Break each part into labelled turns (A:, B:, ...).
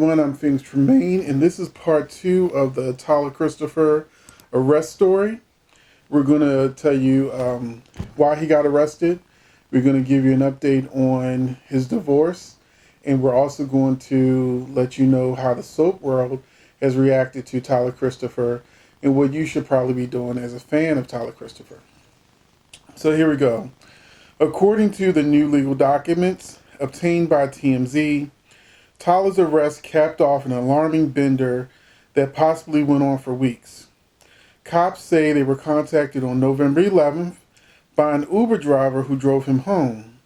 A: everyone. I'm Tremayne, and this is part 2 of the Tyler Christopher arrest story. We're going to tell you why he got arrested. We're going to give you an update on his divorce, and we're also going to let you know how the soap world has reacted to Tyler Christopher and what you should probably be doing as a fan of Tyler Christopher. So here we go. According to the new legal documents obtained by TMZ, Tyler's arrest capped off an alarming bender that possibly went on for weeks. Cops say they were contacted on November 11th by an Uber driver who drove him home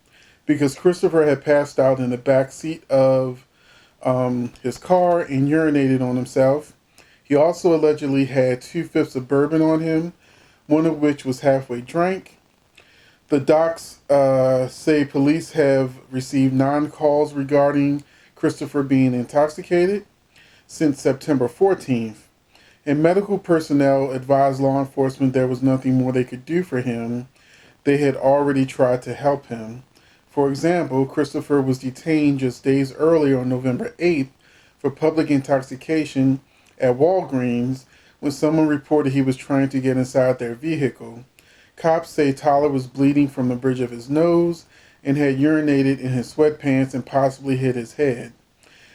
A: because Christopher had passed out in the back seat of his car and urinated on himself. He also allegedly had 2/5 of bourbon on him, one of which was halfway drank. The docs say police have received 9 calls regarding Christopher being intoxicated since September 14th, and medical personnel advised law enforcement there was nothing more they could do for him. They had already tried to help him. For example, Christopher was detained just days earlier on November 8th for public intoxication at Walgreens when someone reported he was trying to get inside their vehicle. Cops say Tyler was bleeding from the bridge of his nose and had urinated in his sweatpants and possibly hit his head.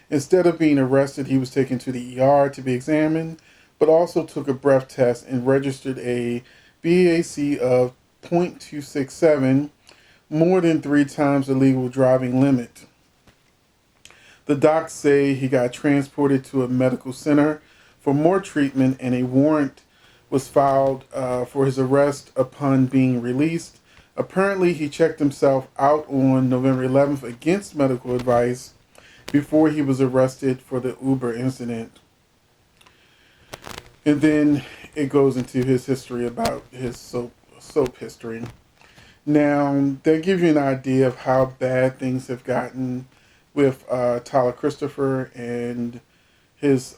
A: Instead of being arrested, he was taken to the ER to be examined, but also took a breath test and registered a BAC of .267, more than 3 times the legal driving limit. The docs say he got transported to a medical center for more treatment, and a warrant was filed for his arrest upon being released. Apparently, he checked himself out on November 11th against medical advice before he was arrested for the Uber incident. And then it goes into his history about his soap history. Now, that gives you an idea of how bad things have gotten with Tyler Christopher and his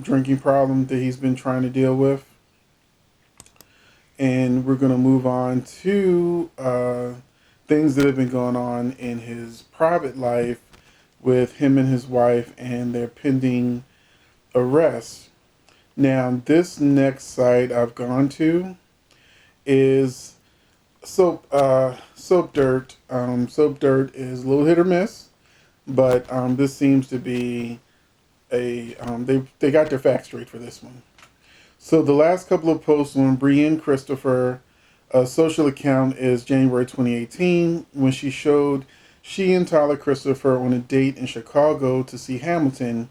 A: drinking problem that he's been trying to deal with. And we're going to move on to things that have been going on in his private life with him and his wife and their pending arrest. Now, this next site I've gone to is Soap Dirt. Soap Dirt is a little hit or miss, but this seems to be they got their facts straight for this one. So the last couple of posts on Brienne Christopher social account is January 2018, when she showed she and Tyler Christopher on a date in Chicago to see Hamilton.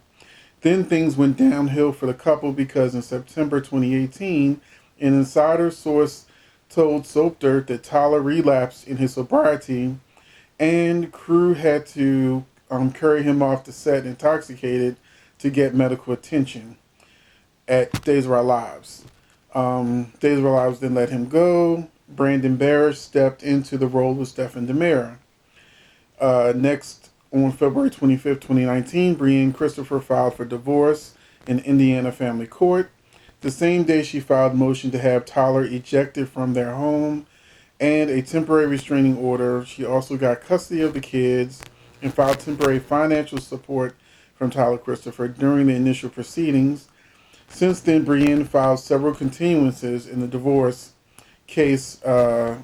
A: Then things went downhill for the couple because in September 2018, an insider source told Soap Dirt that Tyler relapsed in his sobriety, and crew had to carry him off the set intoxicated to get medical attention at Days of Our Lives. Days of Our Lives then let him go. Brandon Barish stepped into the role with Stephen Demira. Next, on February 25th, 2019, Brienne Christopher filed for divorce in Indiana family court. The same day, she filed a motion to have Tyler ejected from their home and a temporary restraining order. She also got custody of the kids and filed temporary financial support from Tyler Christopher during the initial proceedings. Since then, Brienne filed several continuances in the divorce case,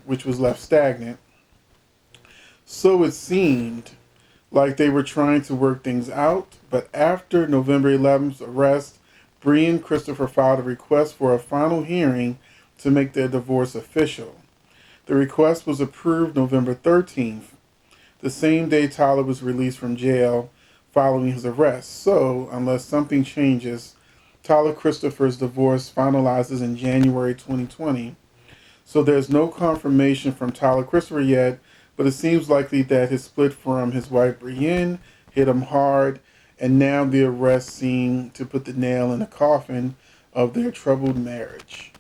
A: which was left stagnant. So it seemed like they were trying to work things out, but after November 11th's arrest, Brienne Christopher filed a request for a final hearing to make their divorce official. The request was approved November 13th, the same day Tyler was released from jail following his arrest. So, unless something changes, Tyler Christopher's divorce finalizes in January 2020. So there's no confirmation from Tyler Christopher yet, but it seems likely that his split from his wife Brienne hit him hard, and now the arrest seemed to put the nail in the coffin of their troubled marriage.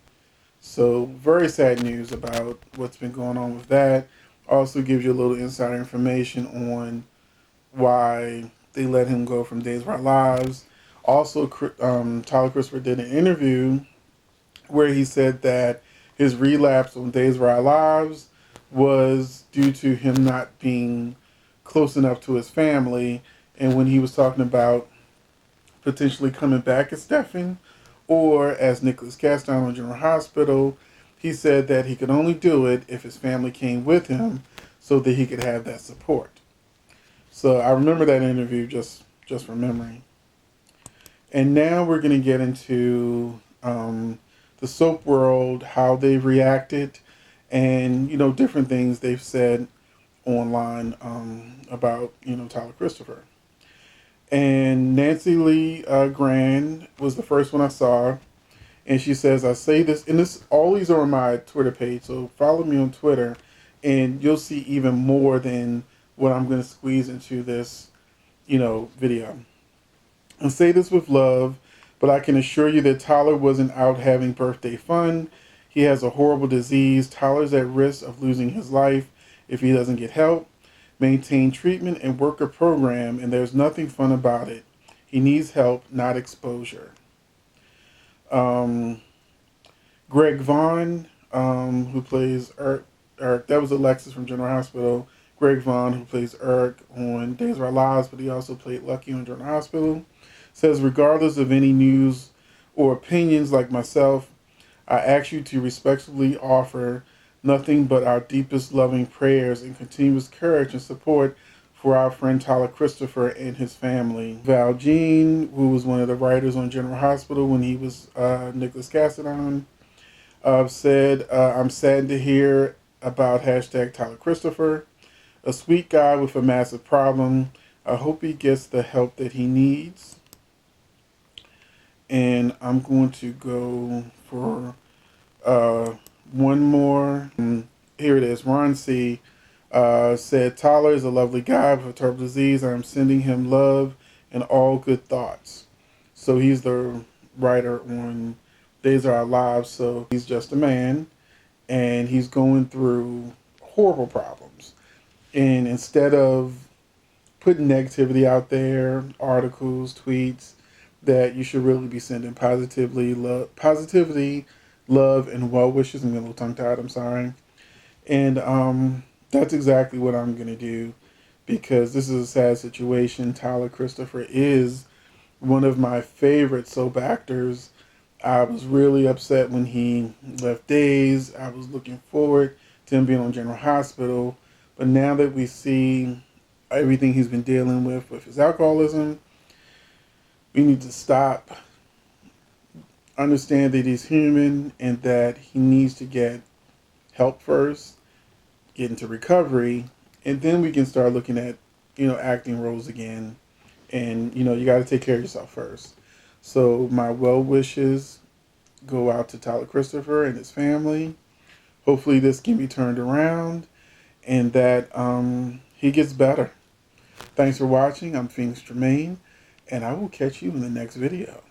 A: So very sad news about what's been going on with that. Also gives you a little insider information on why they let him go from Days of Our Lives. Also, Tyler Christopher did an interview where he said that his relapse on Days of Our Lives was due to him not being close enough to his family. And when he was talking about potentially coming back as Stephen or as Nicholas Castile on General Hospital, he said that he could only do it if his family came with him so that he could have that support. So I remember that interview just from memory. And now we're going to get into the soap world, how they've reacted, and, you know, different things they've said online about, you know, Tyler Christopher. And Nancy Lee Grand was the first one I saw. And she says, I say this, and this, all these are on my Twitter page, so follow me on Twitter, and you'll see even more than what I'm going to squeeze into this, you know, video. I say this with love, but I can assure you that Tyler wasn't out having birthday fun. He has a horrible disease. Tyler's at risk of losing his life if he doesn't get help, maintain treatment, and work a program, and there's nothing fun about it. He needs help, not exposure. Greg Vaughn, who plays Eric, that was Alexis from General Hospital. Greg Vaughn, who plays Eric on Days of Our Lives, but he also played Lucky on General Hospital, says, regardless of any news or opinions like myself, I ask you to respectfully offer nothing but our deepest loving prayers and continuous courage and support for our friend Tyler Christopher and his family. Val Jean, who was one of the writers on General Hospital when he was Nicholas Castile, said, I'm saddened to hear about hashtag Tyler Christopher, a sweet guy with a massive problem. I hope he gets the help that he needs. And I'm going to go for one more. Here it is. Ron C. Said, Tyler is a lovely guy with a terrible disease. I'm sending him love and all good thoughts. So he's the writer on Days of Our Lives. So he's just a man, and he's going through horrible problems. And instead of putting negativity out there, articles, tweets, that you should really be sending positivity, love, and well wishes. I'm a little tongue tied. I'm sorry. And that's exactly what I'm going to do, because this is a sad situation. Tyler Christopher is one of my favorite soap actors. I was really upset when he left Days. I was looking forward to him being on General Hospital. But now that we see everything he's been dealing with his alcoholism, we need to stop, understand that he's human, and that he needs to get help first, get into recovery, and then we can start looking at, you know, acting roles again. And, you know, you got to take care of yourself first. So my well wishes go out to Tyler Christopher and his family. Hopefully this can be turned around and that he gets better. Thanks for watching. I'm Tremayne, and I will catch you in the next video.